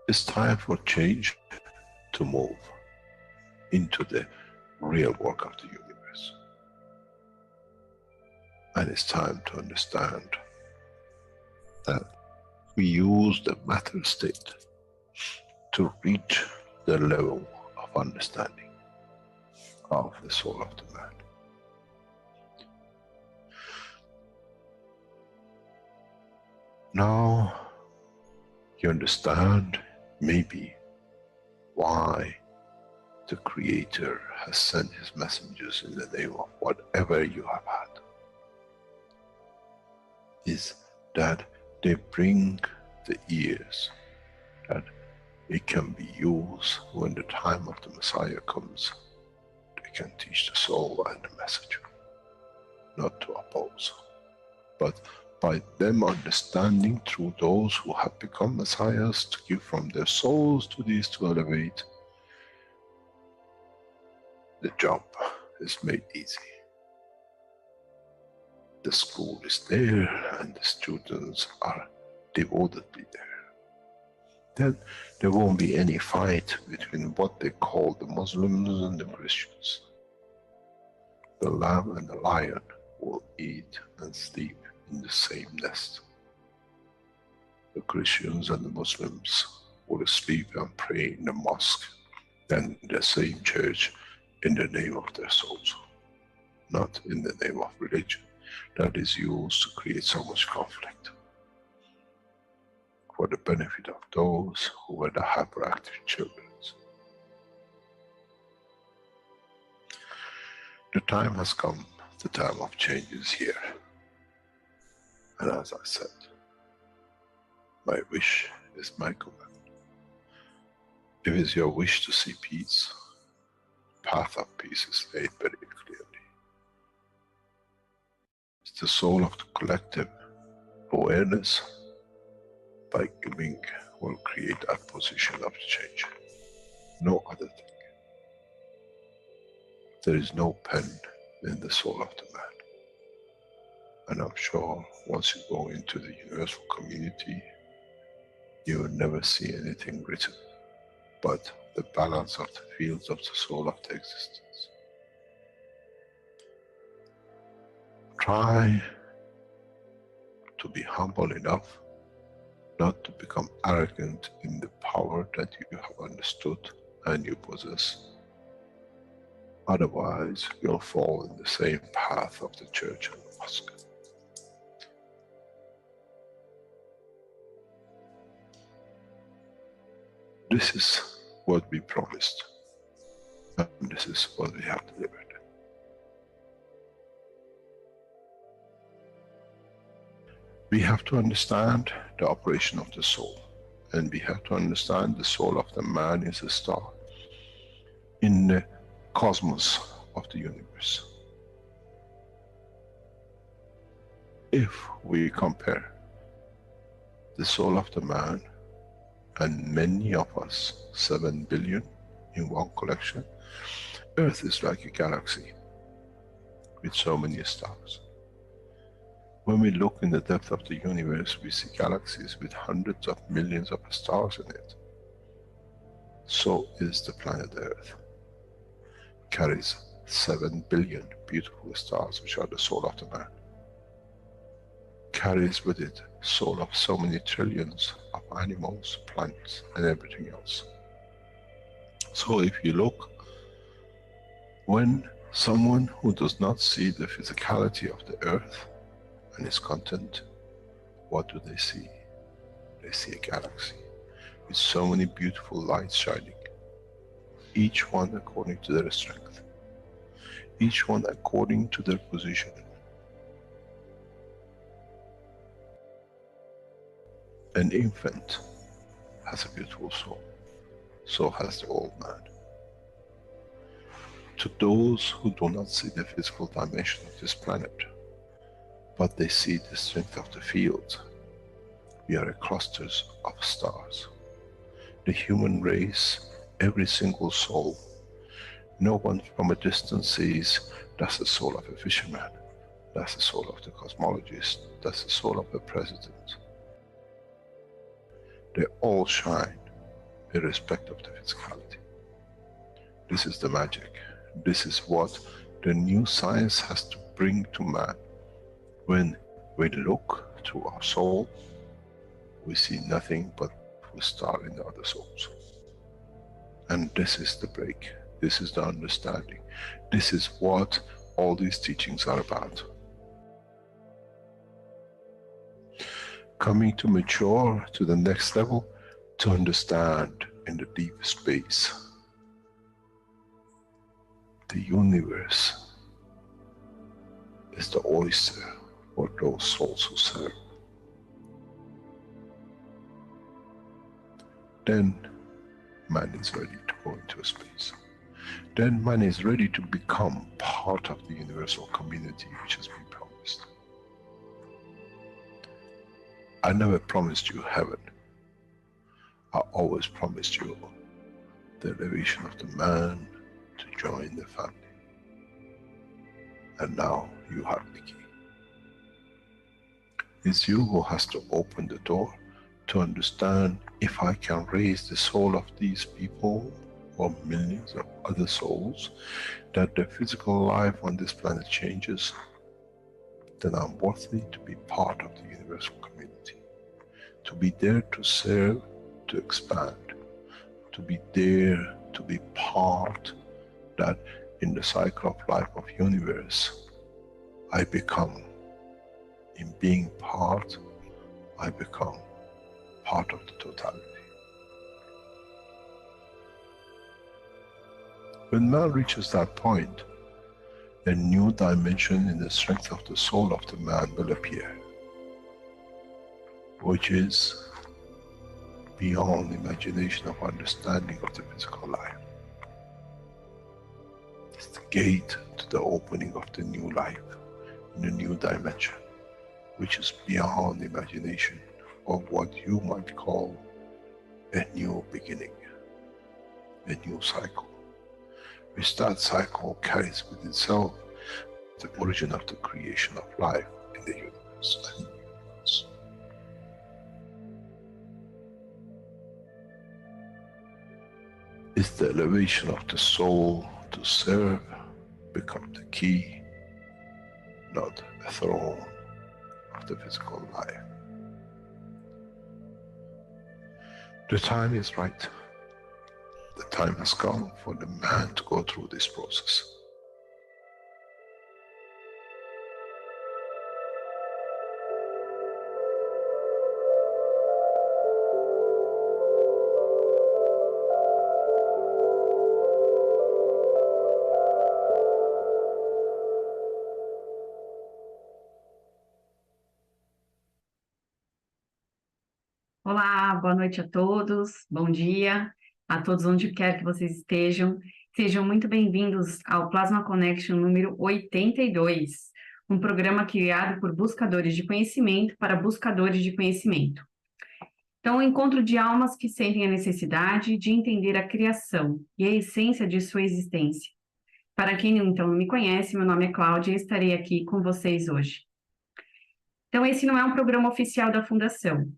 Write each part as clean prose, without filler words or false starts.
It's time for change to move into the real work of the universe. And it's time to understand that we use the matter state to reach the level of understanding of the soul of the man. Now you understand maybe why the Creator has sent His messengers in the name of whatever you have had. Is that they bring the ears, that it can be used when the time of the Messiah comes. They can teach the soul and the message, not to oppose. But by them understanding through those who have become Messiahs, to give from their souls to these to elevate, the job is made easy. The school is there and the students are devotedly there. Then there won't be any fight between what they call the Muslims and the Christians. The lamb and the lion will eat and sleep in the same nest. The Christians and the Muslims will sleep and pray in the mosque and in the same church in the name of their souls, not in the name of religion that is used to create so much conflict for the benefit of those who were the hyperactive children. The time has come, the time of change is here. And as I said, my wish is my command. If it's your wish to see peace, the path of peace is laid very clearly. It's the soul of the collective awareness. By giving will create that position of change. No other thing. There is no pen in the soul of the man. And I'm sure once you go into the universal community, you will never see anything written but the balance of the fields of the soul of the existence. Try to be humble enough not to become arrogant in the power that you have understood and you possess. Otherwise, you'll fall in the same path of the church and the mosque. This is what we promised, and this is what we have delivered. We have to understand the operation of the soul, and we have to understand the soul of the man is a star in the cosmos of the universe. If we compare the soul of the man and many of us, 7 billion in one collection, Earth is like a galaxy with so many stars. When we look in the depth of the universe, we see galaxies with hundreds of millions of stars in it. So is the planet Earth. It carries 7 billion beautiful stars, which are the soul of the man. Carries with it soul of so many trillions of animals, plants, and everything else. So if you look, when someone who does not see the physicality of the earth and its content, what do they see? They see a galaxy with so many beautiful lights shining, each one according to their strength, each one according to their position. An infant has a beautiful soul, so has the old man. To those who do not see the physical dimension of this planet, but they see the strength of the field, we are clusters of stars. The human race, every single soul, no one from a distance sees that's the soul of a fisherman, that's the soul of the cosmologist, that's the soul of the president. They all shine irrespective of the physicality. This is the magic. This is what the new science has to bring to man. When we look to our soul, we see nothing but we star in the other souls. And this is the break. This is the understanding. This is what all these teachings are about. Coming to mature to the next level, to understand in the deep space, the universe is the oyster for those souls who serve. Then man is ready to go into space. Then man is ready to become part of the universal community which has been promised. I never promised you heaven. I always promised you the elevation of the man to join the family. And now you have the key. It's you who has to open the door to understand, if I can raise the soul of these people or millions of other souls, that the physical life on this planet changes, then I'm worthy to be part of the universal community. To be there to serve, to expand. To be there to be part, that in the cycle of life of universe, I become, in being part, I become part of the totality. When man reaches that point, a new dimension in the strength of the soul of the man will appear, which is beyond imagination of understanding of the physical life. It's the gate to the opening of the new life, in a new dimension, which is beyond imagination of what you might call a new beginning, a new cycle, which that cycle carries with itself the origin of the creation of life in the universe and the universe. It's the elevation of the soul to serve become the key, not a throne of the physical life. The time is right. The time has come for the man to go through this process. Olá, boa noite a todos, bom dia a todos onde quer que vocês estejam. Sejam muito bem-vindos ao Plasma Connection número 82, um programa criado por buscadores de conhecimento para buscadores de conhecimento. Então, o encontro de almas que sentem a necessidade de entender a criação e a essência de sua existência. Para quem então não me conhece, meu nome é Cláudia e estarei aqui com vocês hoje. Então, esse não é um programa oficial da Fundação,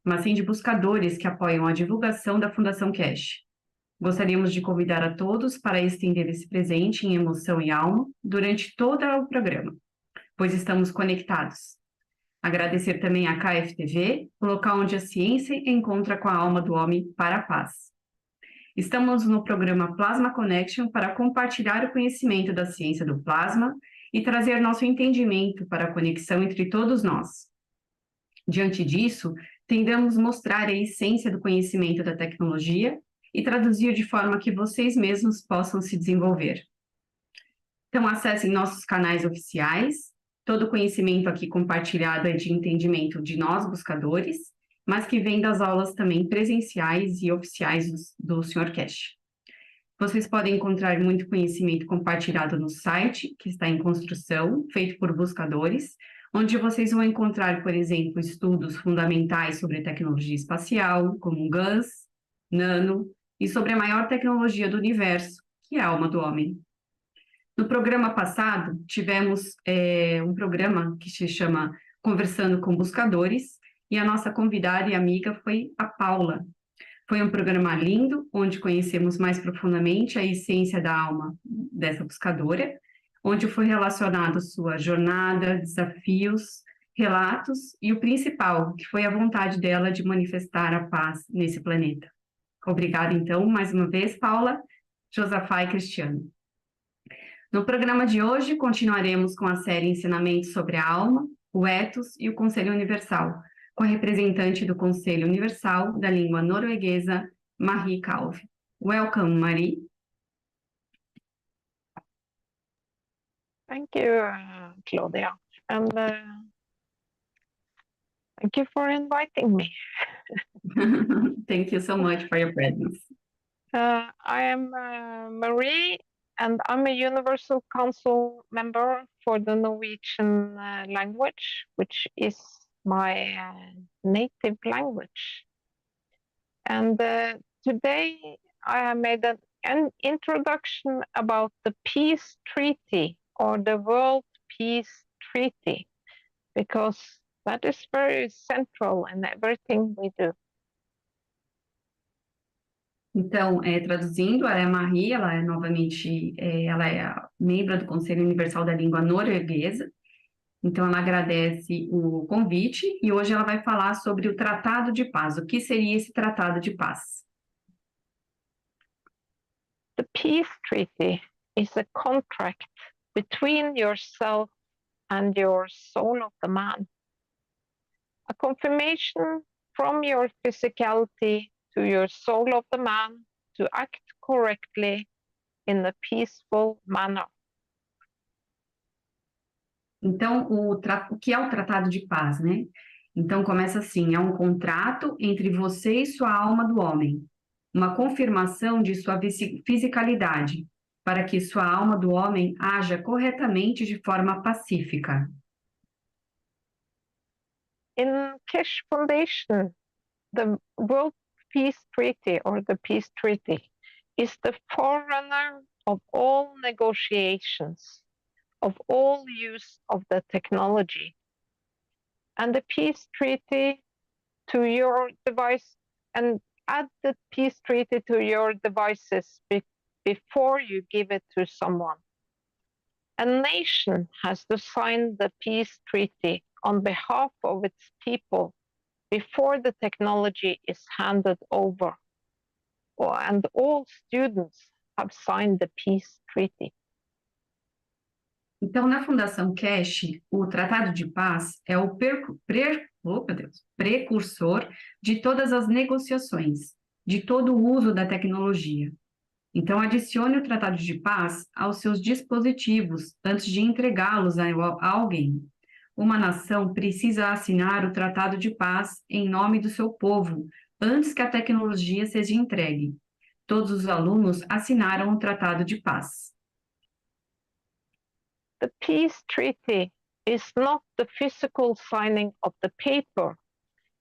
mas sim de buscadores que apoiam a divulgação da Fundação Keshe. Gostaríamos de convidar a todos para estender esse presente em emoção e alma durante todo o programa, pois estamos conectados. Agradecer também à KFTV, o local onde a ciência encontra com a alma do homem para a paz. Estamos no programa Plasma Connection para compartilhar o conhecimento da ciência do plasma e trazer nosso entendimento para a conexão entre todos nós. Diante disso, tentamos mostrar a essência do conhecimento da tecnologia e traduzir de forma que vocês mesmos possam se desenvolver. Então, acessem nossos canais oficiais. Todo o conhecimento aqui compartilhado é de entendimento de nós, buscadores, mas que vem das aulas também presenciais e oficiais do Sr. Keshe. Vocês podem encontrar muito conhecimento compartilhado no site, que está em construção, feito por buscadores, onde vocês vão encontrar, por exemplo, estudos fundamentais sobre tecnologia espacial, como GANs, nano, e sobre a maior tecnologia do universo, que é a alma do homem. No programa passado, tivemos um programa que se chama Conversando com Buscadores, e a nossa convidada e amiga foi a Paula. Foi um programa lindo, onde conhecemos mais profundamente a essência da alma dessa buscadora, onde foi relacionado sua jornada, desafios, relatos e o principal, que foi a vontade dela de manifestar a paz nesse planeta. Obrigada, então, mais uma vez, Paula, Josafá e Cristiano. No programa de hoje, continuaremos com a série Ensinamentos sobre a Alma, o Ethos e o Conselho Universal, com a representante do Conselho Universal da língua norueguesa, Marie Kalv. Welcome, Marie. Thank you, Claudia, and thank you for inviting me. Thank you so much for your presence. I am Marie, and I'm a Universal Council member for the Norwegian language, which is my native language. And today I have made an introduction about the peace treaty, or the World Peace Treaty, because that is very central in everything we do. Então, traduzindo, ela é Marie, ela é novamente, ela é a membro do Conselho Universal da Língua Norueguesa. Então, ela agradece o convite e hoje ela vai falar sobre o Tratado de Paz. O que seria esse Tratado de Paz? The Peace Treaty is a contract between yourself and your soul of the man. A confirmation from your physicality to your soul of the man to act correctly in a peaceful manner. Então, o que é o Tratado de Paz, né? Então, começa assim, é um contrato entre você e sua alma do homem, uma confirmação de sua fisicalidade, para que sua alma do homem haja corretamente de forma pacífica. In Keshe Foundation, the World Peace Treaty, or the Peace Treaty, is the forerunner of all negotiations, of all use of the technology. And the Peace Treaty to your device, and add the Peace Treaty to your devices before you give it to someone. A nation has to sign the Peace Treaty on behalf of its people before the technology is handed over. And all students have signed the Peace Treaty. Então, na Fundação Keshe, o Tratado de Paz é o precursor de todas as negociações, de todo o uso da tecnologia. Então, adicione o Tratado de Paz aos seus dispositivos antes de entregá-los a alguém. Uma nação precisa assinar o Tratado de Paz em nome do seu povo, antes que a tecnologia seja entregue. Todos os alunos assinaram o Tratado de Paz. The Peace Treaty is not the physical signing of the paper.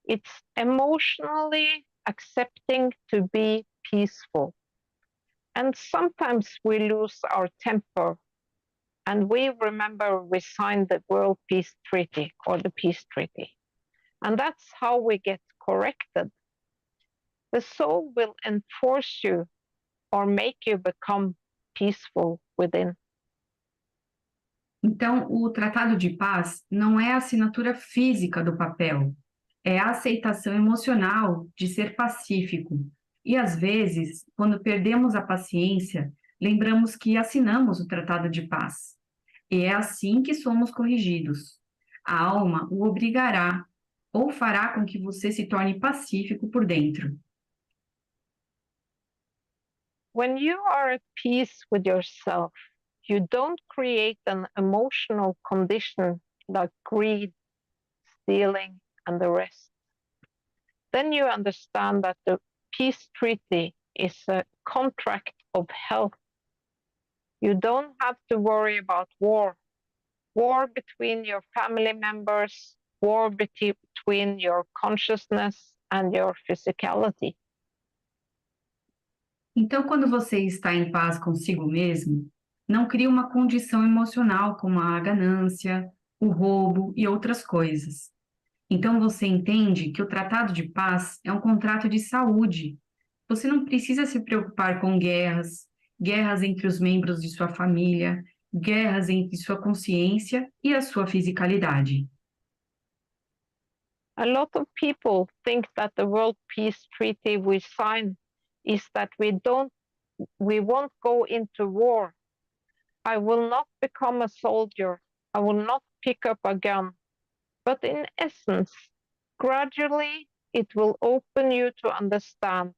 It's emotionally accepting to be peaceful. And sometimes we lose our temper, and we remember we signed the World Peace Treaty, or the Peace Treaty. And that's how we get corrected. The soul will enforce you or make you become peaceful within. Então, o Tratado de Paz não é a assinatura física do papel, é a aceitação emocional de ser pacífico. E, às vezes, quando perdemos a paciência, lembramos que assinamos o Tratado de Paz. E é assim que somos corrigidos. A alma o obrigará ou fará com que você se torne pacífico por dentro. When you are at peace with yourself, you don't create an emotional condition like greed, stealing, and the rest. Then you understand that the Peace Treaty is a contract of health. You don't have to worry about war between your family members, war between your consciousness and your physicality. Então, quando você está em paz consigo mesmo, não cria uma condição emocional como a ganância, o roubo e outras coisas. Então, você entende que o Tratado de Paz é um contrato de saúde, Você não precisa se preocupar com guerras, guerras entre os membros de sua família, guerras entre sua consciência e a sua fisicalidade. A lot of people think that the World Peace Treaty we sign is that we won't go into war. I will not become a soldier. I will not pick up a gun. But in essence, gradually it will open you to understand.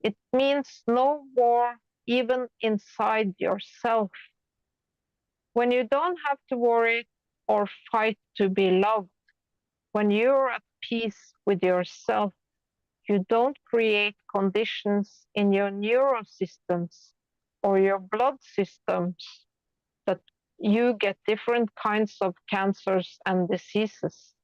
It means no war even inside yourself. When you don't have to worry or fight to be loved, when you're at peace with yourself, you don't create conditions in your neurosystems or your blood systems that you get different kinds of cancers and diseases.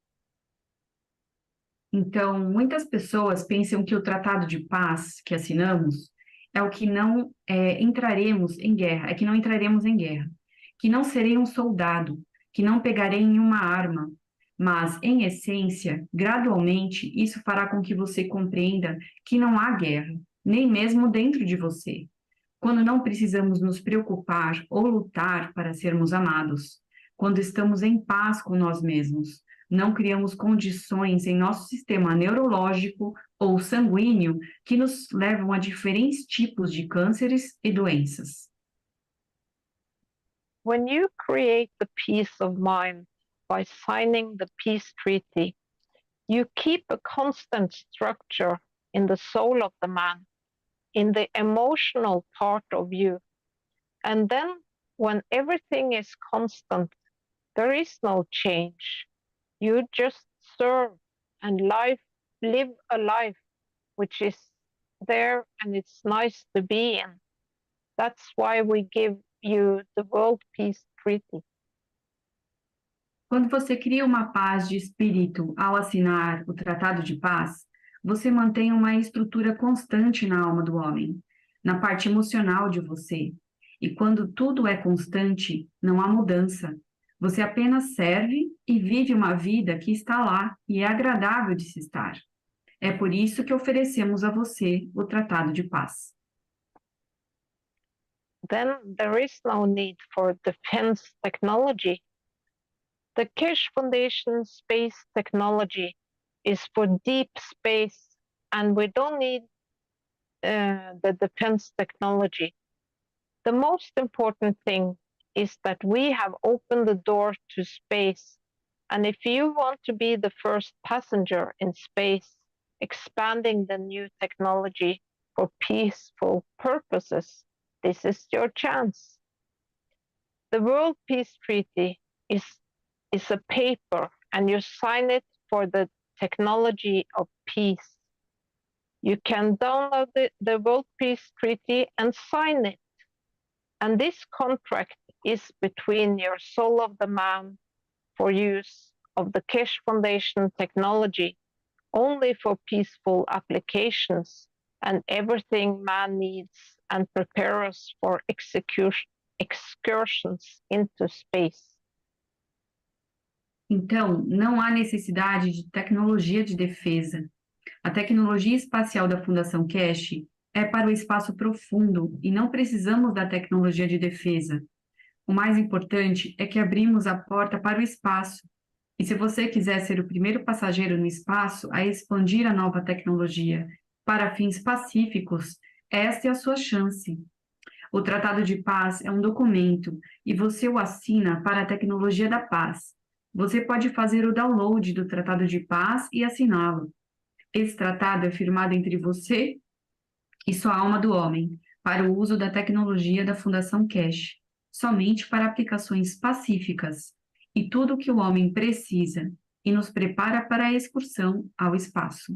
Então, muitas pessoas pensam que o tratado de paz que assinamos é o que não entraremos em guerra, é que não entraremos em guerra, que não serei um soldado, que não pegarei em uma arma, mas, em essência, gradualmente, isso fará com que você compreenda que não há guerra, nem mesmo dentro de você, quando não precisamos nos preocupar ou lutar para sermos amados, quando estamos em paz com nós mesmos, não criamos condições em nosso sistema neurológico ou sanguíneo que nos levam a diferentes tipos de cânceres e doenças. When you create the peace of mind by signing the peace treaty, you keep a constant structure in the soul of the man, in the emotional part of you. And then when everything is constant, there is no change. You just serve and live a life which is there and it's nice to be in. That's why we give you the World Peace Treaty. Quando você cria uma paz de espírito ao assinar o Tratado de Paz, você mantém uma estrutura constante na alma do homem, na parte emocional de você. E quando tudo é constante, não há mudança. Você apenas serve e vive uma vida que está lá e é agradável de se estar. É por isso que oferecemos a você o Tratado de Paz. Then there is no need for defense technology. The Keshe Foundation space technology is for deep space, and we don't need the defense technology. The most important thing is that we have opened the door to space. And if you want to be the first passenger in space, expanding the new technology for peaceful purposes, this is your chance. The World Peace Treaty is a paper, and you sign it for the technology of peace. You can download the World Peace Treaty and sign it. And this contract is between your soul of the man for use of the Keshe Foundation technology only for peaceful applications and everything man needs and prepare us for excursions into space. Então, não há necessidade de tecnologia de defesa. A tecnologia espacial da Fundação Keshe é para o espaço profundo e não precisamos da tecnologia de defesa. O mais importante é que abrimos a porta para o espaço. E se você quiser ser o primeiro passageiro no espaço a expandir a nova tecnologia para fins pacíficos, esta é a sua chance. O Tratado de Paz é um documento e você o assina para a tecnologia da paz. Você pode fazer o download do Tratado de Paz e assiná-lo. Esse tratado é firmado entre você e sua alma do homem, para o uso da tecnologia da Fundação Keshe, somente para aplicações pacíficas, e tudo o que o homem precisa, e nos prepara para a excursão ao espaço.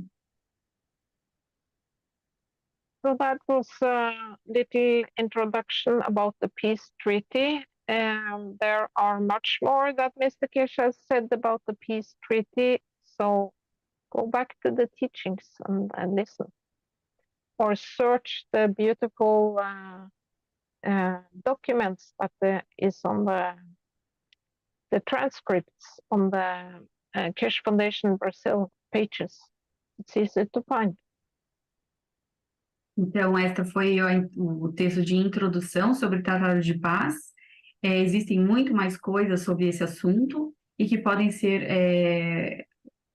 So that was a little introduction about the peace treaty. There are much more that Mr. Keshe has said about the peace treaty, so go back to the teachings and listen. Or search the beautiful documents that is on the transcripts on the Keshe Foundation Brasil pages. It's easy to find. Então, esta foi o texto de introdução sobre o Tratado de Paz. Existem muito mais coisas sobre esse assunto e que podem ser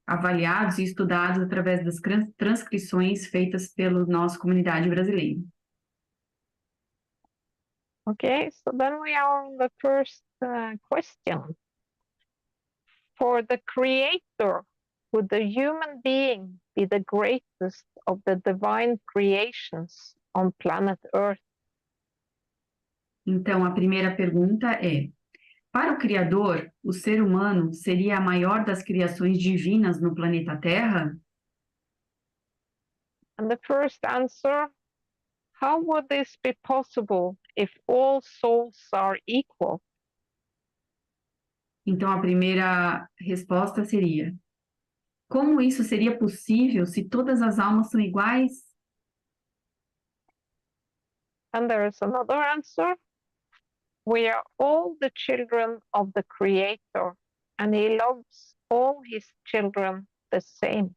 avaliados e estudados através das transcrições feitas pela nossa comunidade brasileira. Okay, so then we are on the first question. For the Creator, would the human being be the greatest of the divine creations on planet Earth? Então, a primeira pergunta é: para o Criador, o ser humano seria a maior das criações divinas no planeta Terra? And the first answer, how would this be possible if all souls are equal? Então, a primeira resposta seria: como isso seria possível se todas as almas são iguais? And there is another answer. We are all the children of the Creator, and He loves all His children the same.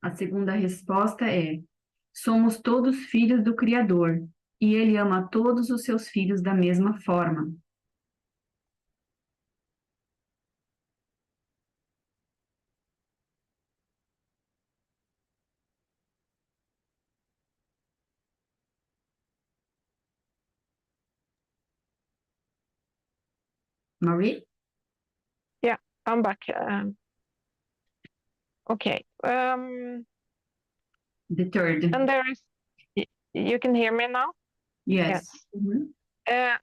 A segunda resposta é: somos todos filhos do Criador, e Ele ama todos os seus filhos da mesma forma. Marie? Yeah, I'm back. Okay. The third. And there is, you can hear me now? Yes. Mm-hmm.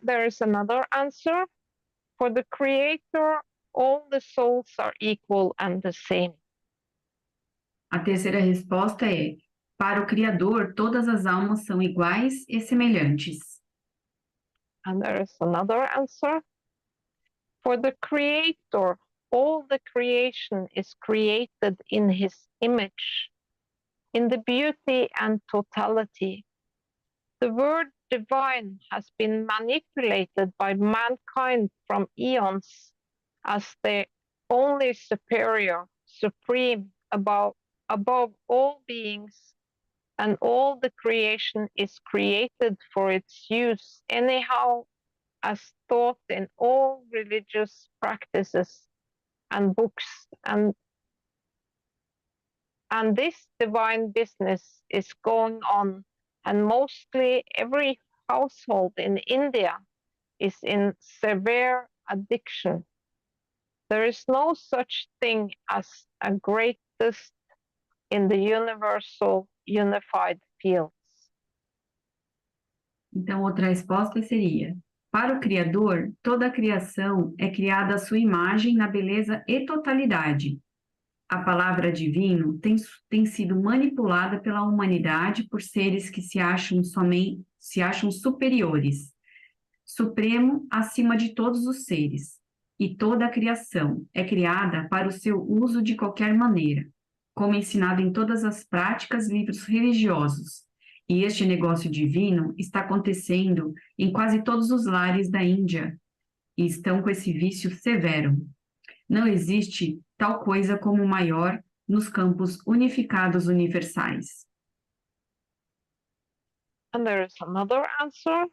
There is another answer. For the Creator, all the souls are equal and the same. A terceira resposta é: para o Criador, todas as almas são iguais e semelhantes. And there is another answer. For the Creator, all the creation is created in His image, in the beauty and totality. The word divine has been manipulated by mankind from eons as the only superior, supreme, above all beings, and all the creation is created for its use anyhow, as taught in all religious practices and books, and this divine business is going on, and mostly every household in India is in severe addiction. There is no such thing as a greatest in the universal unified fields. Então, outra resposta seria: para o Criador, toda a criação é criada à sua imagem na beleza e totalidade. A palavra divino tem sido manipulada pela humanidade por seres que se acham superiores, supremo acima de todos os seres, e toda a criação é criada para o seu uso de qualquer maneira, como ensinado em todas as práticas e livros religiosos. E este negócio divino está acontecendo em quase todos os lares da Índia, e estão com esse vício severo. Não existe tal coisa como maior nos campos unificados universais. And there is another answer.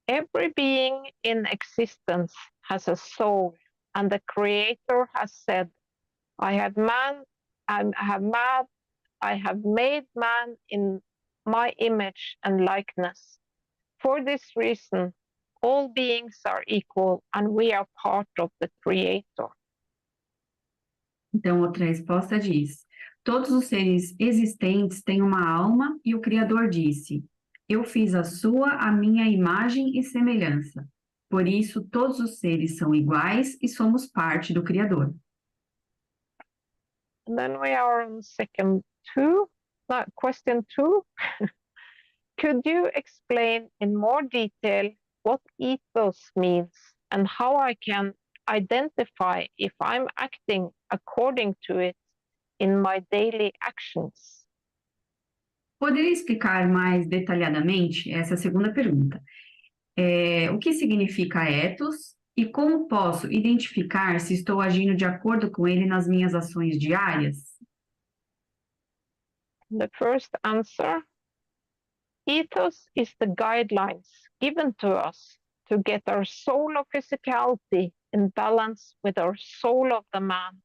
Every being in existence has a soul, and the Creator has said, I have made man in my image and likeness. For this reason, all beings are equal, and we are part of the Creator. Então, outra resposta diz: todos os seres existentes têm uma alma, e o Criador disse: eu fiz a minha imagem e semelhança. Por isso, todos os seres são iguais e somos parte do Criador. And then we are on question 2. Could you explain in more detail what ethos means and how I can identify if I'm acting according to it in my daily actions? Poderia explicar mais detalhadamente essa segunda pergunta? O que significa ethos e como posso identificar se estou agindo de acordo com ele nas minhas ações diárias? The first answer, ethos is the guidelines given to us to get our soul of physicality in balance with our soul of the man.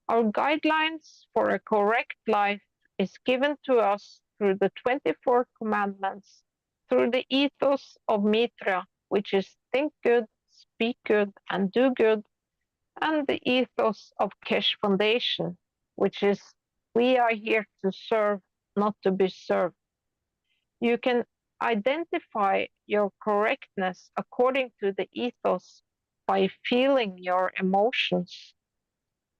Our guidelines for a correct life is given to us through the 24 commandments, through the ethos of Mitra, which is think good, speak good, and do good, and the ethos of Keshe Foundation, which is we are here to serve, not to be served. You can identify your correctness according to the ethos by feeling your emotions.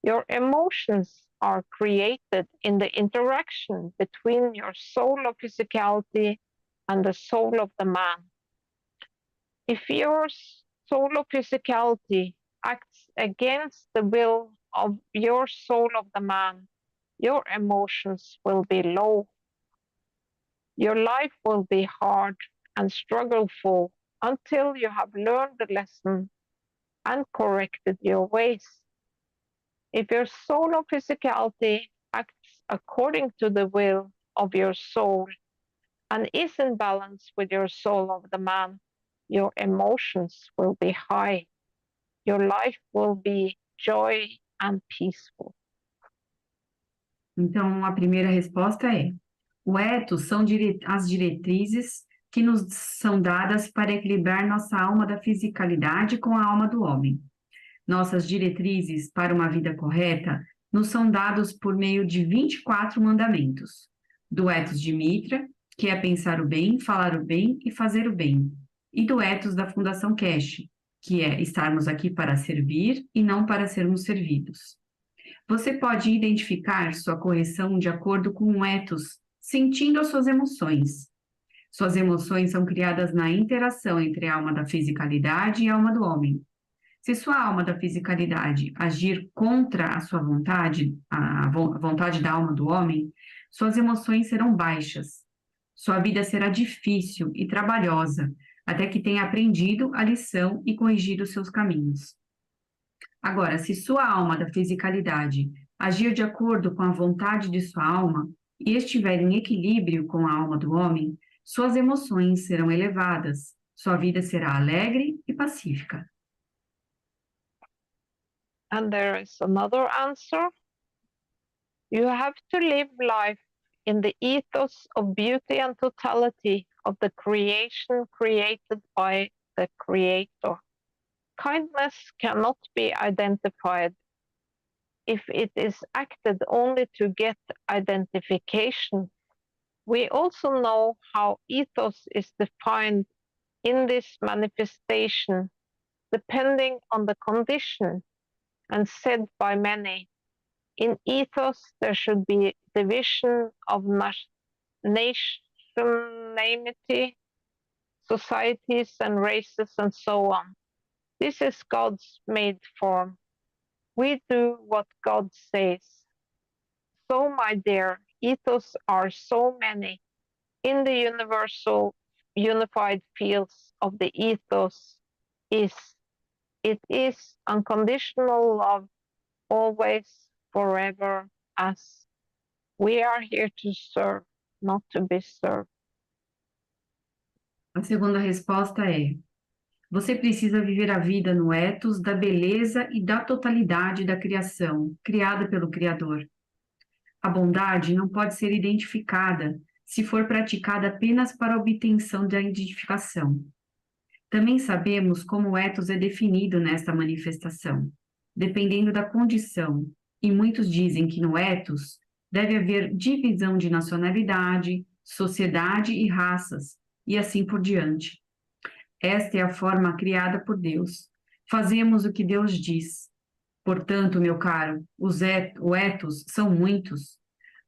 Your emotions are created in the interaction between your soul of physicality and the soul of the man. If your soul of physicality acts against the will of your soul of the man, your emotions will be low. Your life will be hard and struggleful until you have learned the lesson and corrected your ways. If your soul of physicality acts according to the will of your soul and is in balance with your soul of the man, your emotions will be high. Your life will be joy and peaceful. Então, a primeira resposta é: o ethos são as diretrizes que nos são dadas para equilibrar nossa alma da fisicalidade com a alma do homem. Nossas diretrizes para uma vida correta nos são dados por meio de 24 mandamentos, do ethos de Mitra, que é pensar o bem, falar o bem e fazer o bem, e do ethos da Fundação Keshe, que é estarmos aqui para servir e não para sermos servidos. Você pode identificar sua correção de acordo com o ethos, sentindo as suas emoções. Suas emoções são criadas na interação entre a alma da fisicalidade e a alma do homem. Se sua alma da fisicalidade agir contra a sua vontade, a vontade da alma do homem, suas emoções serão baixas. Sua vida será difícil e trabalhosa, até que tenha aprendido a lição e corrigido seus caminhos. Agora, se sua alma da fisicalidade agir de acordo com a vontade de sua alma e estiver em equilíbrio com a alma do homem, suas emoções serão elevadas, sua vida será alegre e pacífica. And there is another answer. You have to live life in the ethos of beauty and totality of the creation created by the Creator. Kindness cannot be identified if it is acted only to get identification. We also know how ethos is defined in this manifestation, depending on the condition, and said by many. In ethos, there should be division of nationality, societies and races, and so on. This is God's made form. We do what God says. So, my dear, ethos are so many. In the universal, unified fields of the ethos it is unconditional love, always, forever, as we are here to serve, not to be served. A segunda resposta é: você precisa viver a vida no ethos da beleza e da totalidade da criação, criada pelo Criador. A bondade não pode ser identificada se for praticada apenas para a obtenção da identificação. Também sabemos como o ethos é definido nesta manifestação, dependendo da condição, e muitos dizem que no ethos deve haver divisão de nacionalidade, sociedade e raças, e assim por diante. Esta é a forma criada por Deus. Fazemos o que Deus diz. Portanto, meu caro, os ethos são muitos.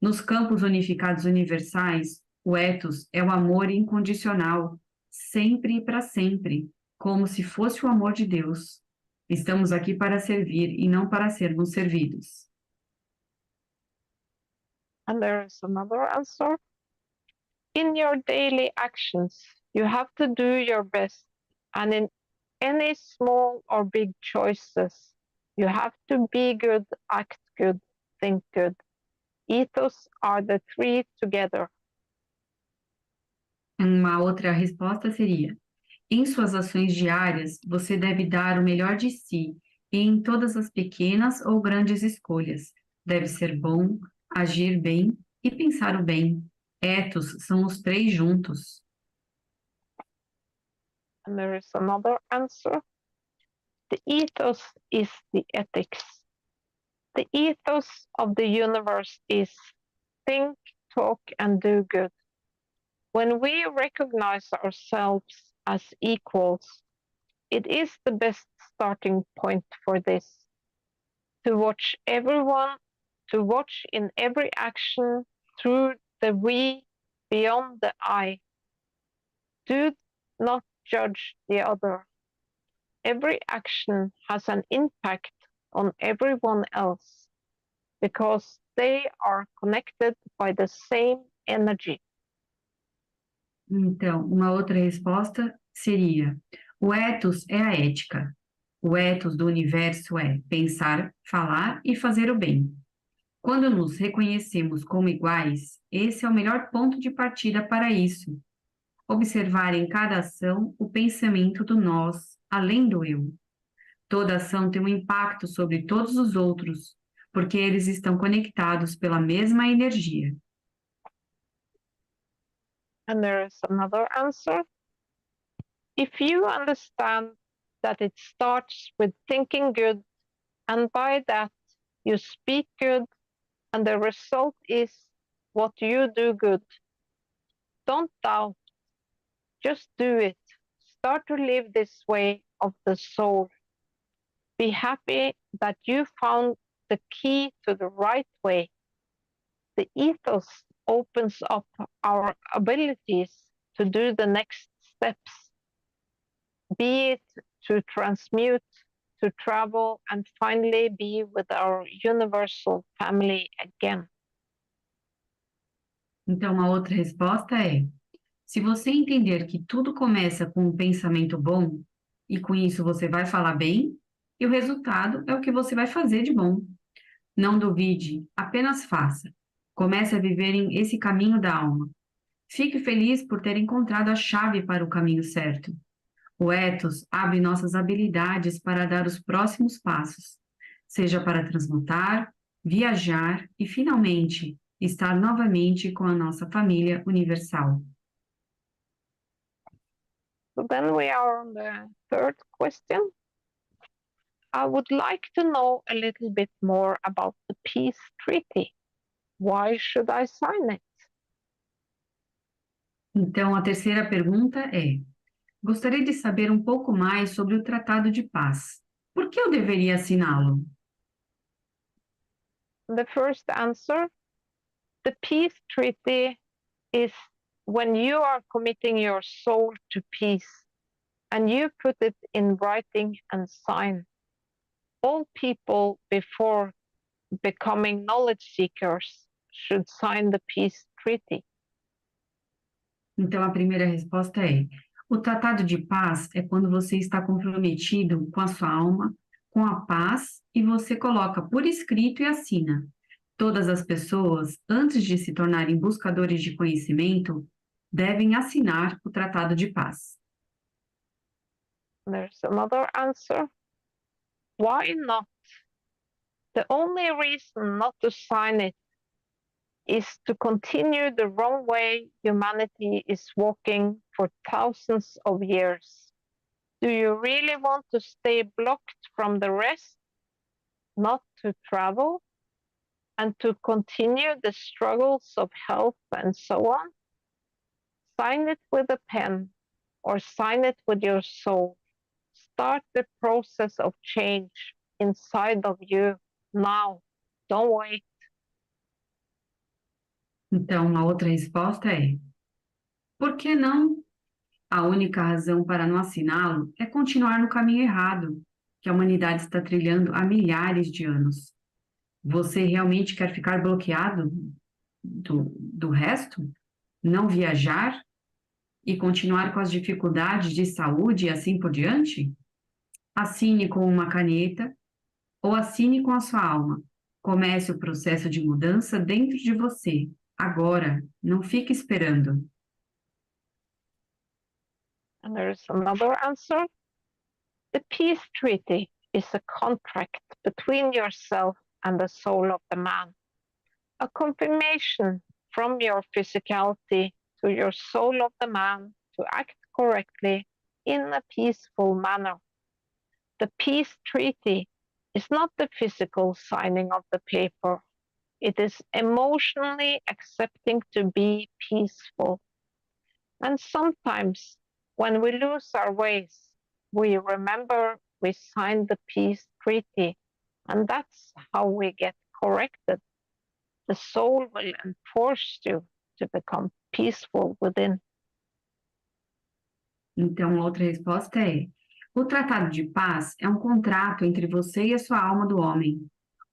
Nos campos unificados universais, o ethos é o amor incondicional, sempre e para sempre, como se fosse o amor de Deus. Estamos aqui para servir e não para sermos servidos. And there is another answer. In your daily actions, you have to do your best, and in any small or big choices, you have to be good, act good, think good. ethos are the three together. Uma outra resposta seria: em suas ações diárias, você deve dar o melhor de si, e em todas as pequenas ou grandes escolhas. Deve ser bom, agir bem e pensar o bem. Ethos são os três juntos. And there is another answer. The ethos is the ethics. The ethos of the universe is think, talk, and do good. When we recognize ourselves as equals, it is the best starting point for this. To watch in every action through the we beyond the I. Do not judge the other. Every action has an impact on everyone else because they are connected by the same energy. Então, uma outra resposta seria: o ethos é a ética. O ethos do universo é pensar, falar e fazer o bem. Quando nos reconhecemos como iguais, esse é o melhor ponto de partida para isso. Observar em cada ação o pensamento do nós, além do eu. Toda ação tem um impacto sobre todos os outros, porque eles estão conectados pela mesma energia. And there is another answer. If you understand that it starts with thinking good, and by that you speak good, and the result is what you do good, don't doubt, just do it. Start to live this way of the soul. Be happy that you found the key to the right way. The ethos opens up our abilities to do the next steps, be it to transmute, to travel, and finally be with our universal family again. Então, uma outra resposta é: se você entender que tudo começa com um pensamento bom, e com isso você vai falar bem, e o resultado é o que você vai fazer de bom. Não duvide, apenas faça. Comece a viver esse caminho da alma. Fique feliz por ter encontrado a chave para o caminho certo. O ethos abre nossas habilidades para dar os próximos passos, seja para transmutar, viajar e, finalmente, estar novamente com a nossa família universal. So then we are on the third question. I would like to know a little bit more about the peace treaty. Why should I sign it? Então, a terceira pergunta é: gostaria de saber um pouco mais sobre o Tratado de Paz. Por que eu deveria assiná-lo? The first answer, the peace treaty is when you are committing your soul to peace and you put it in writing and sign. All people before becoming knowledge seekers should sign the peace treaty. Então, a primeira resposta é: o Tratado de Paz é quando você está comprometido com a sua alma, com a paz, e você coloca por escrito e assina. Todas as pessoas, antes de se tornarem buscadores de conhecimento, devem assinar o Tratado de Paz. There's another answer. Why not? The only reason not to sign it is to continue the wrong way humanity is walking for thousands of years. Do you really want to stay blocked from the rest, not to travel, and to continue the struggles of health and so on? Sign it with a pen or sign it with your soul. Start the process of change inside of you now. Don't wait. Então, uma outra resposta é: por que não? A única razão para não assiná-lo é continuar no caminho errado, que a humanidade está trilhando há milhares de anos. Você realmente quer ficar bloqueado do resto? Não viajar? E continuar com as dificuldades de saúde e assim por diante? Assine com uma caneta ou assine com a sua alma. Comece o processo de mudança dentro de você, agora, não fique esperando. And there is another answer. The peace treaty is a contract between yourself and the soul of the man, a confirmation from your physicality to your soul of the man to act correctly in a peaceful manner. The peace treaty is not the physical signing of the paper. It is emotionally accepting to be peaceful. And sometimes when we lose our ways, we remember we signed the peace treaty, and that's how we get corrected. The soul will enforce you to become peaceful within. Então, a outra resposta é: o Tratado de Paz é um contrato entre você e a sua alma do homem,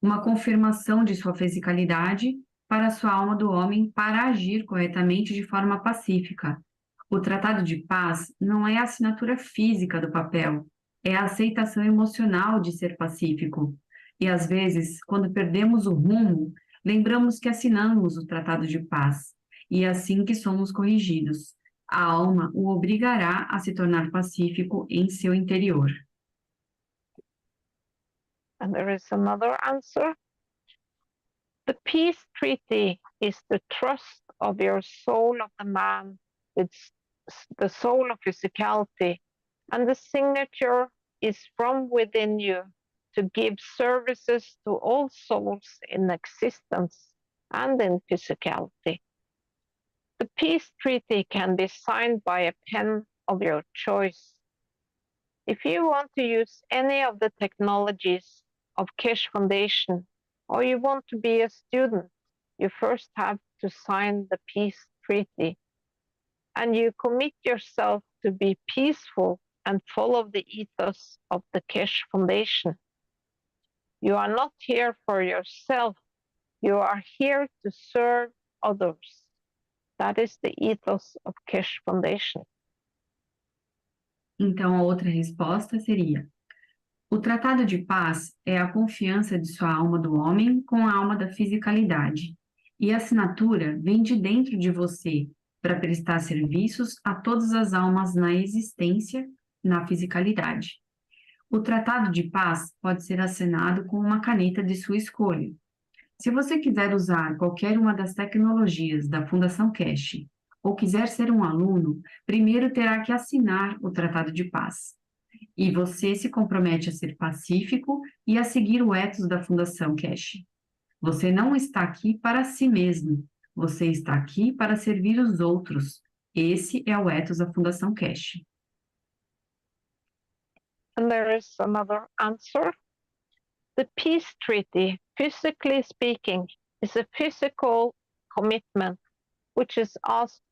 uma confirmação de sua fisicalidade para a sua alma do homem para agir corretamente de forma pacífica. O Tratado de Paz não é a assinatura física do papel, é a aceitação emocional de ser pacífico. E às vezes, quando perdemos o rumo, lembramos que assinamos o Tratado de Paz, e é assim que somos corrigidos. A alma o obrigará a se tornar pacífico em seu interior. And there is another answer. The peace treaty is the trust of your soul of the man with the soul of physicality, and the signature is from within you to give services to all souls in existence and in physicality. The peace treaty can be signed by a pen of your choice. If you want to use any of the technologies of Keshe Foundation, or you want to be a student, you first have to sign the peace treaty. And you commit yourself to be peaceful and follow the ethos of the Keshe Foundation. You are not here for yourself. You are here to serve others. That is the ethos of Keshe Foundation. Então, a outra resposta seria: o Tratado de Paz é a confiança de sua alma do homem com a alma da fisicalidade, e a assinatura vem de dentro de você para prestar serviços a todas as almas na existência, na fisicalidade. O Tratado de Paz pode ser assinado com uma caneta de sua escolha. Se você quiser usar qualquer uma das tecnologias da Fundação Keshe ou quiser ser um aluno, primeiro terá que assinar o Tratado de Paz. E você se compromete a ser pacífico e a seguir o ethos da Fundação Keshe. Você não está aqui para si mesmo, você está aqui para servir os outros. Esse é o ethos da Fundação Keshe. And there is another answer. The peace treaty, physically speaking, is a physical commitment which is asked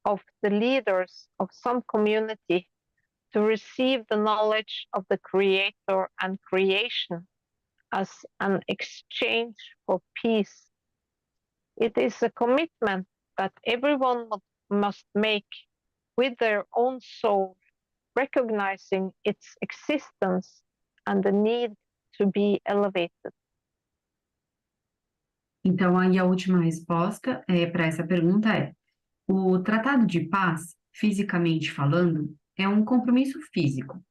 of the leaders of some community to receive the knowledge of the Creator and creation as an exchange for peace. It is a commitment that everyone must make with their own soul, recognizing its existence and the need to be elevated. Então, aí a última resposta para essa pergunta é: o Tratado de Paz, fisicamente falando, é um compromisso físico,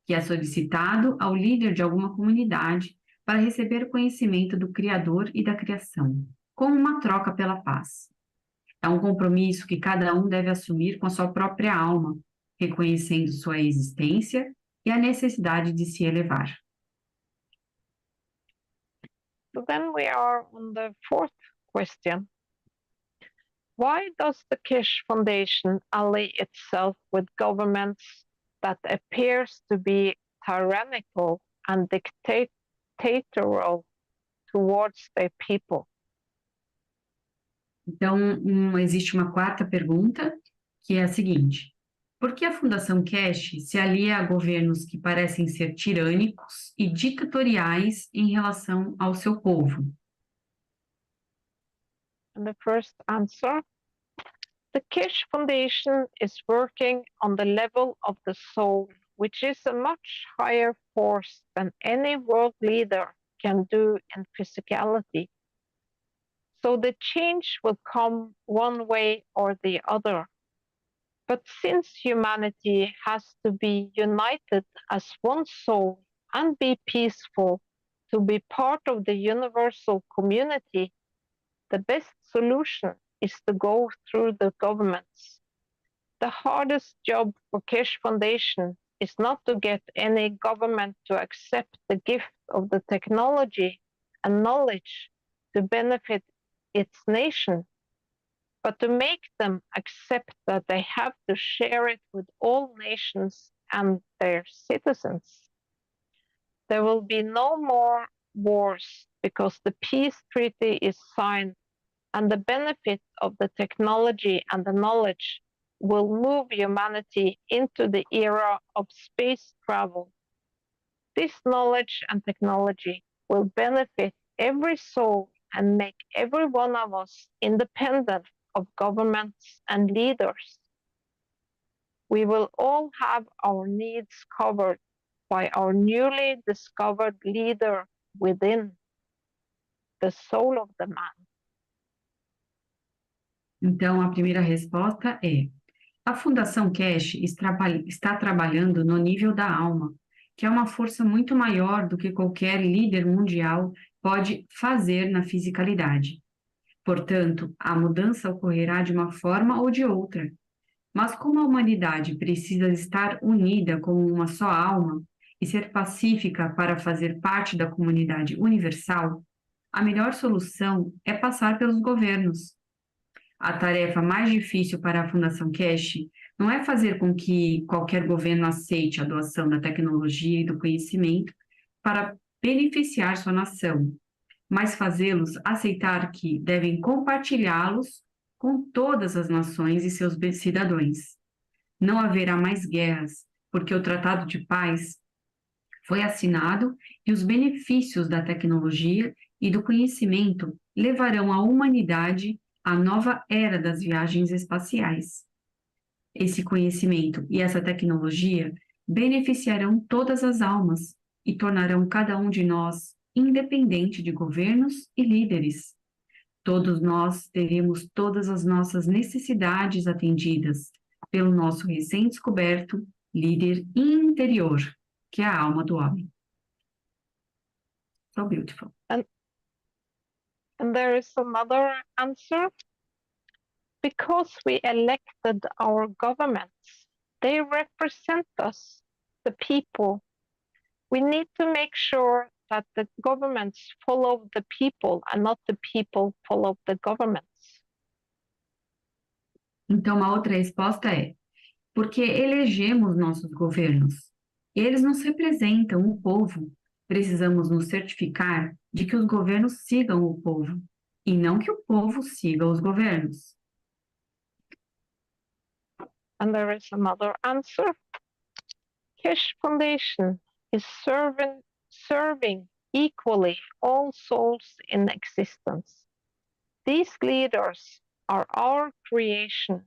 que é solicitado ao líder de alguma comunidade para receber conhecimento do Criador e da criação, como uma troca pela paz. É um compromisso que cada um deve assumir com a sua própria alma, reconhecendo sua existência e a necessidade de se elevar. So then we are on the fourth question. Why does the Keshe Foundation ally itself with governments that appears to be tyrannical and dictatorial towards their people? Então, existe uma quarta pergunta, que é a seguinte: por que a Fundação Keshe se alia a governos que parecem ser tirânicos e ditatoriais em relação ao seu povo? And the first answer, the Keshe Foundation is working on the level of the soul, which is a much higher force than any world leader can do in physicality. So the change will come one way or the other. But since humanity has to be united as one soul and be peaceful to be part of the universal community, the best solution is to go through the governments. The hardest job for Keshe Foundation is not to get any government to accept the gift of the technology and knowledge to benefit its nation, but to make them accept that they have to share it with all nations and their citizens. There will be no more wars because the peace treaty is signed, and the benefit of the technology and the knowledge will move humanity into the era of space travel. This knowledge and technology will benefit every soul and make every one of us independent of governments and leaders. We will all have our needs covered by our newly discovered leader within, the soul of the man. Então, a primeira resposta é: a Fundação Keshe está trabalhando no nível da alma, que é uma força muito maior do que qualquer líder mundial pode fazer na fisicalidade. Portanto, a mudança ocorrerá de uma forma ou de outra. Mas como a humanidade precisa estar unida como uma só alma e ser pacífica para fazer parte da comunidade universal, a melhor solução é passar pelos governos. A tarefa mais difícil para a Fundação Keshe não é fazer com que qualquer governo aceite a doação da tecnologia e do conhecimento para beneficiar sua nação, mas fazê-los aceitar que devem compartilhá-los com todas as nações e seus cidadãos. Não haverá mais guerras, porque o Tratado de Paz foi assinado e os benefícios da tecnologia e do conhecimento levarão a humanidade à nova era das viagens espaciais. Esse conhecimento e essa tecnologia beneficiarão todas as almas e tornarão cada um de nós independente de governos e líderes. Todos nós teremos todas as nossas necessidades atendidas pelo nosso recém-descoberto líder interior, que é a alma do homem. So beautiful. And there is another answer. Because we elected our governments, they represent us, the people. We need to make sure that the governments follow the people and not the people follow the governments. Então, uma outra resposta é: porque elegemos nossos governos. Eles nos representam, o povo. Precisamos nos certificar de que os governos sigam o povo, e não que o povo siga os governos. And there is another answer. Keshe Foundation is serving equally all souls in existence. These leaders are our creation.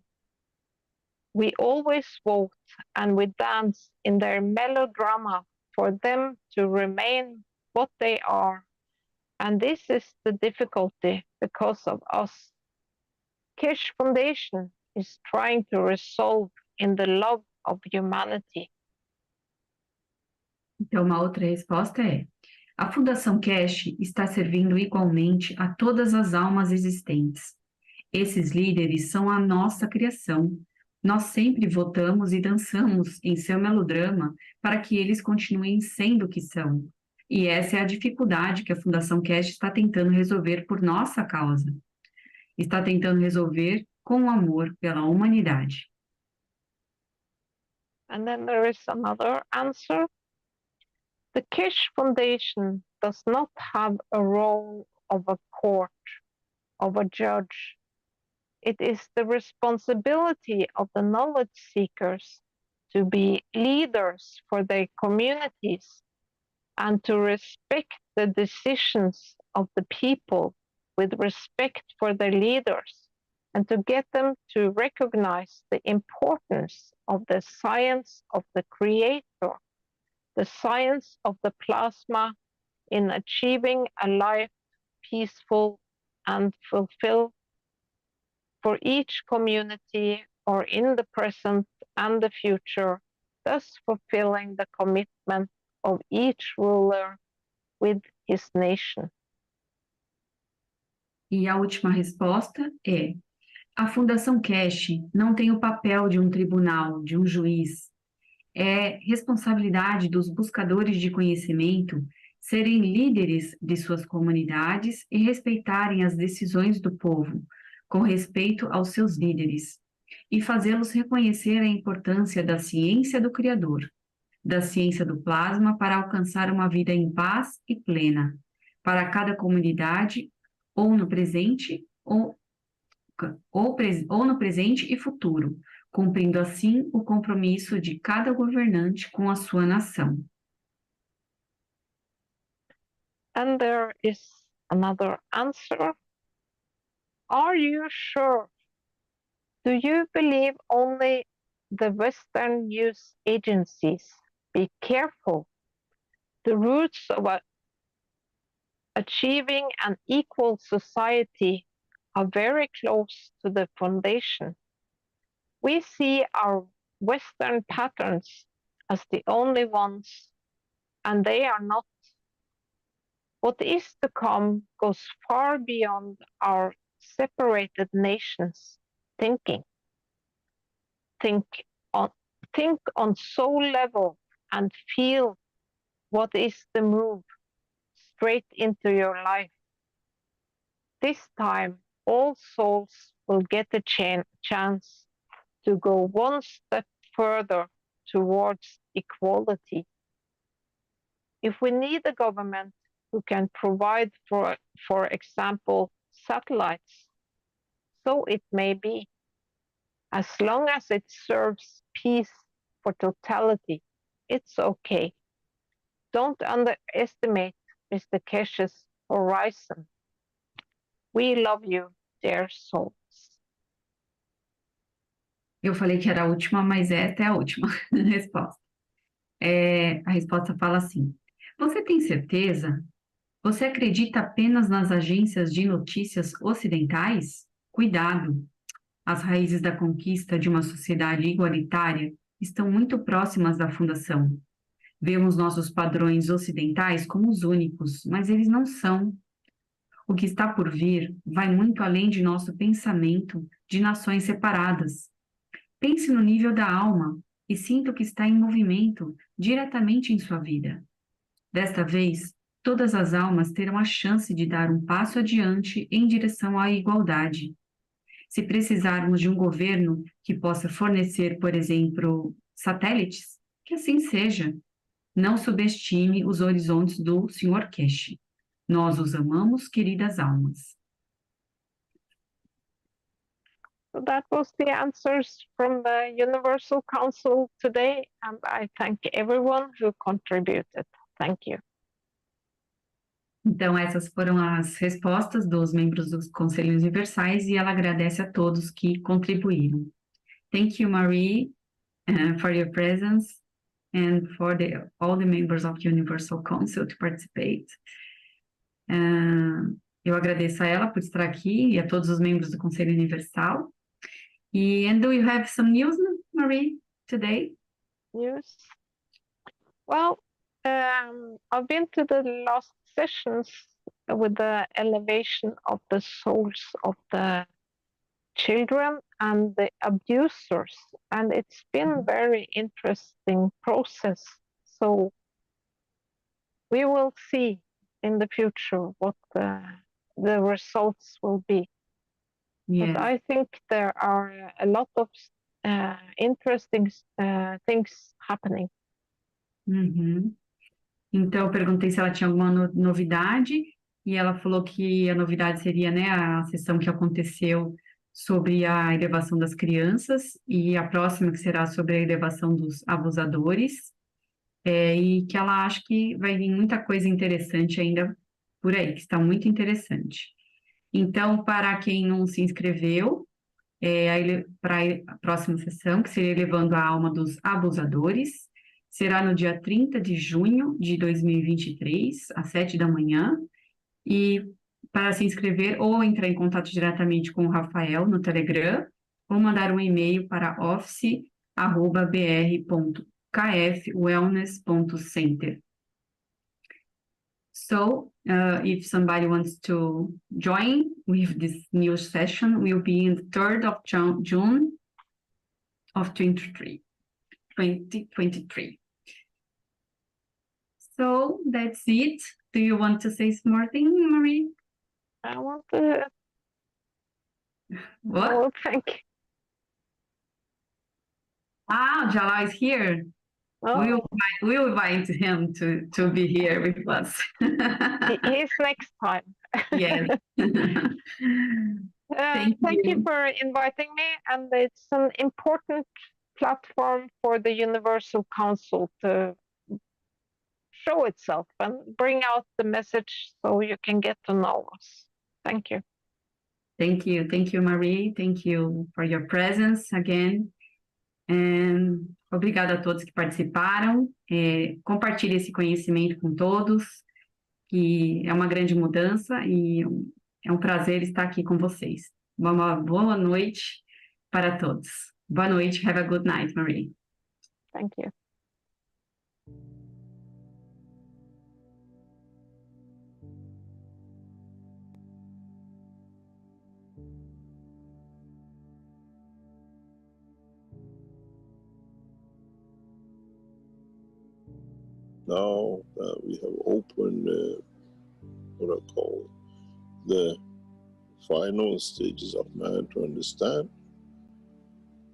We always vote and we dance in their melodrama for them to remain what they are. And this is the difficulty because of us. Keshe Foundation is trying to resolve in the love of humanity. Então, uma outra resposta é: a Fundação Keshe está servindo igualmente a todas as almas existentes. Esses líderes são a nossa criação. Nós sempre votamos e dançamos em seu melodrama para que eles continuem sendo o que são. E essa é a dificuldade que a Fundação Keshe está tentando resolver por nossa causa. Está tentando resolver com o amor pela humanidade. And then there is another answer. The Keshe Foundation does not have a role of a court, of a judge. It is the responsibility of the knowledge seekers to be leaders for their communities and to respect the decisions of the people with respect for their leaders, and to get them to recognize the importance of the science of the Creator, the science of the plasma in achieving a life peaceful and fulfilled for each community or in the present and the future, thus fulfilling the commitment of each ruler with his nation. E a última resposta é: a Fundação Keshe não tem o papel de um tribunal, de um juiz. É responsabilidade dos buscadores de conhecimento serem líderes de suas comunidades e respeitarem as decisões do povo, com respeito aos seus líderes, e fazê-los reconhecer a importância da ciência do Criador, da ciência do plasma para alcançar uma vida em paz e plena, para cada comunidade, ou no presente, ou no presente e futuro, cumprindo assim o compromisso de cada governante com a sua nação. And there is another answer. Are you sure? Do you believe only the Western news agencies? Be careful. The roots of achieving an equal society are very close to the foundation. We see our Western patterns as the only ones, and they are not. What is to come goes far beyond our separated nations' thinking. Think on soul level and feel what is the move straight into your life. This time, all souls will get a chance to go one step further towards equality. If we need a government who can provide, for example, satellites, so it may be, as long as it serves peace for totality, it's okay. Don't underestimate Mr. Keshe's horizon. We love you, dear souls. Eu falei que era a última, mas esta é a última resposta. A resposta fala assim: você tem certeza? Você acredita apenas nas agências de notícias ocidentais? Cuidado! As raízes da conquista de uma sociedade igualitária estão muito próximas da fundação. Vemos nossos padrões ocidentais como os únicos, mas eles não são. O que está por vir vai muito além de nosso pensamento de nações separadas. Pense no nível da alma e sinta o que está em movimento diretamente em sua vida. Desta vez, todas as almas terão a chance de dar um passo adiante em direção à igualdade. Se precisarmos de um governo que possa fornecer, por exemplo, satélites, que assim seja. Não subestime os horizontes do Sr. Keshe. Nós os amamos, queridas almas. So that was the answers from the Universal Council today, and I thank everyone who contributed. Thank you. Então, essas foram as respostas dos membros dos Conselhos Universais e ela agradece a todos que contribuíram. Thank you, Marie, for your presence and for all the members of the Universal Council to participate. Eu agradeço a ela por estar aqui e a todos os membros do Conselho Universal. And do you have some news, Marie, today? News? Well, I've been to the last sessions with the elevation of the souls of the children and the abusers, and it's been very interesting process. So we will see in the future what the results will be. Yes. But I think there are a lot of interesting things happening. Uhum. Então, eu perguntei se ela tinha alguma novidade, e ela falou que a novidade seria, né, a sessão que aconteceu sobre a elevação das crianças, e a próxima que será sobre a elevação dos abusadores, e que ela acha que vai vir muita coisa interessante ainda por aí, que está muito interessante. Então, para quem não se inscreveu, para a próxima sessão, que seria Elevando a Alma dos Abusadores, será no dia 30 de junho de 2023, às 7 da manhã. E para se inscrever, ou entrar em contato diretamente com o Rafael no Telegram, ou mandar um e-mail para office@br.kfwellness.center. So, if somebody wants to join with this new session, will be in the 3rd of June of 2023. So, that's it. Do you want to say some more thing, Marie? I want to. What? Oh, thank you. Ah, Jalal is here. Oh, We'll invite him to be here with us. he's next time. Yes. Thank you you. for inviting me, and it's an important platform for the Universal Council to show itself and bring out the message so you can get to know us. Thank you. Thank you, Marie. Thank you for your presence again. And obrigada a todos que participaram. Compartilhe esse conhecimento com todos, que é uma grande mudança e é um prazer estar aqui com vocês. Uma boa noite para todos. Boa noite. Have a good night, Marie. Thank you. Now that we have opened what I call the final stages of man to understand,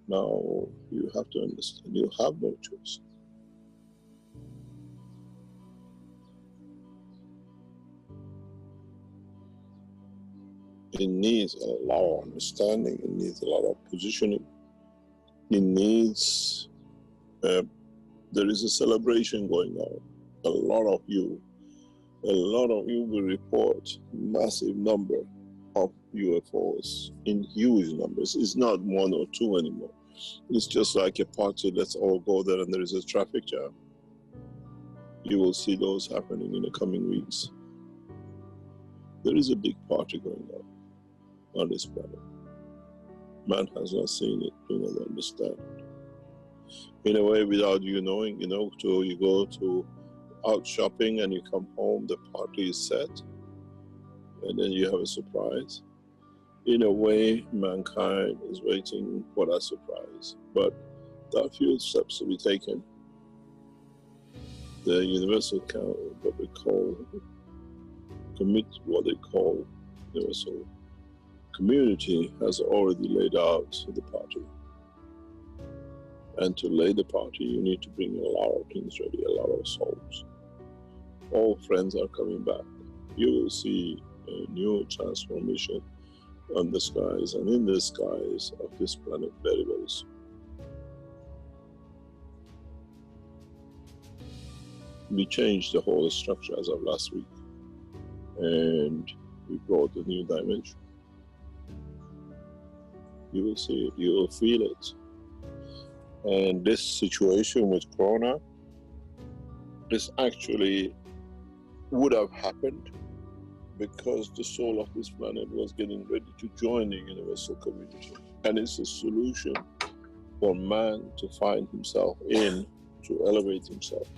now you have to understand you have no choice. It needs a lot of understanding, it needs a lot of positioning, it needs there is a celebration going on. A lot of you will report massive number of UFOs in huge numbers. It's not one or two anymore. It's just like a party, let's all go there and there is a traffic jam. You will see those happening in the coming weeks. There is a big party going on this planet. Man has not seen it, do not understand it. In a way, without you knowing, you go to out shopping and you come home, the party is set, and then you have a surprise. In a way, mankind is waiting for that surprise, but there are few steps to be taken. The Universal Council, what they call Universal Community, has already laid out the party. And to lay the party, you need to bring a lot of things ready, a lot of souls. All friends are coming back. You will see a new transformation on the skies and in the skies of this planet very, very soon. We changed the whole structure as of last week, and we brought a new dimension. You will see it, you will feel it. And this situation with Corona, this actually would have happened because the soul of this planet was getting ready to join the universal community. And it's a solution for man to find himself in, to elevate himself.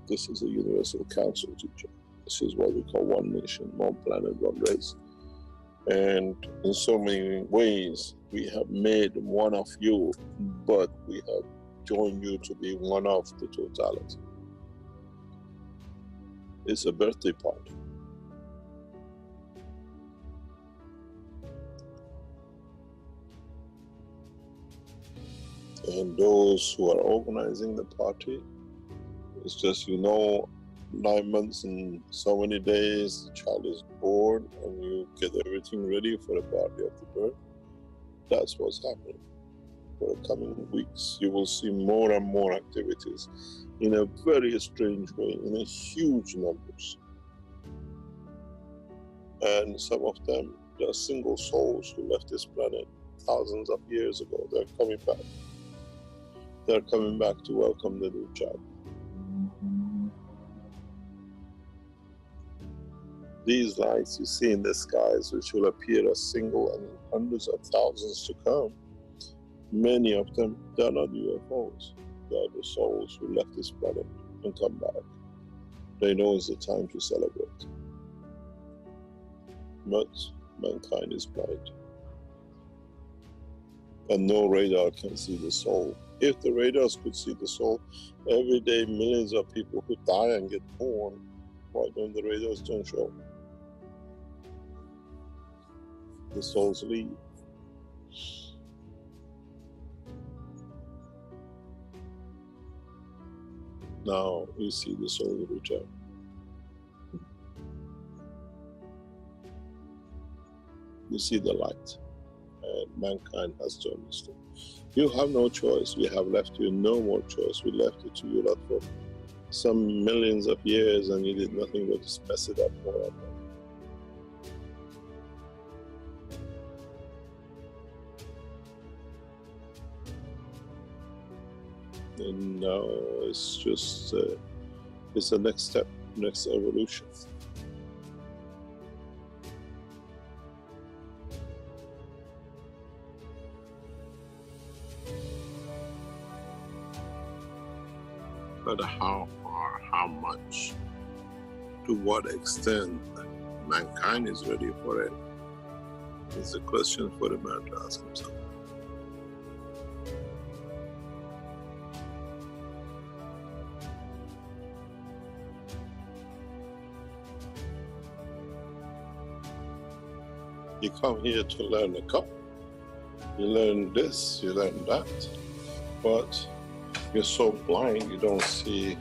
This is a universal council teaching. This is what we call one nation, one planet, one race. And in so many ways, we have made one of you, but we have joined you to be one of the totality. It's a birthday party. And those who are organizing the party, it's just, 9 months and so many days, the child is born and you get everything ready for the party of the birth. That's what's happening. For the coming weeks, you will see more and more activities in a very strange way, in a huge numbers. And some of them, they are single souls who left this planet thousands of years ago. They're coming back. They're coming back to welcome the new child. These lights you see in the skies, which will appear as single and in hundreds of thousands to come, many of them, they're not UFOs. They're the souls who left this planet and come back. They know it's the time to celebrate. But mankind is blind. And no radar can see the soul. If the radars could see the soul, every day millions of people who die and get born, why don't the radars don't show? The souls leave. Now you see the soul return. You see the light, and mankind has turned this thing. You have no choice. We have left you no more choice. We left it to you lot for some millions of years, and you did nothing but just mess it up more and more. And now it's just, it's the next step, next evolution. But how far, how much, to what extent mankind is ready for it is a question for the man to ask himself. You come here to learn a cup, you learn this, you learn that, but you're so blind you don't see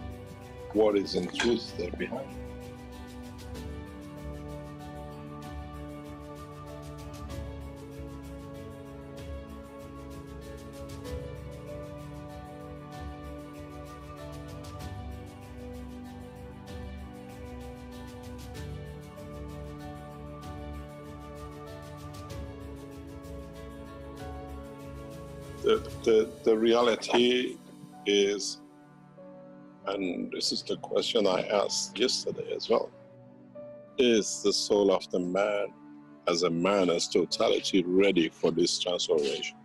what is in truth there behind. The reality is, and this is the question I asked yesterday as well, is the soul of the man as a man as totality ready for this transformation?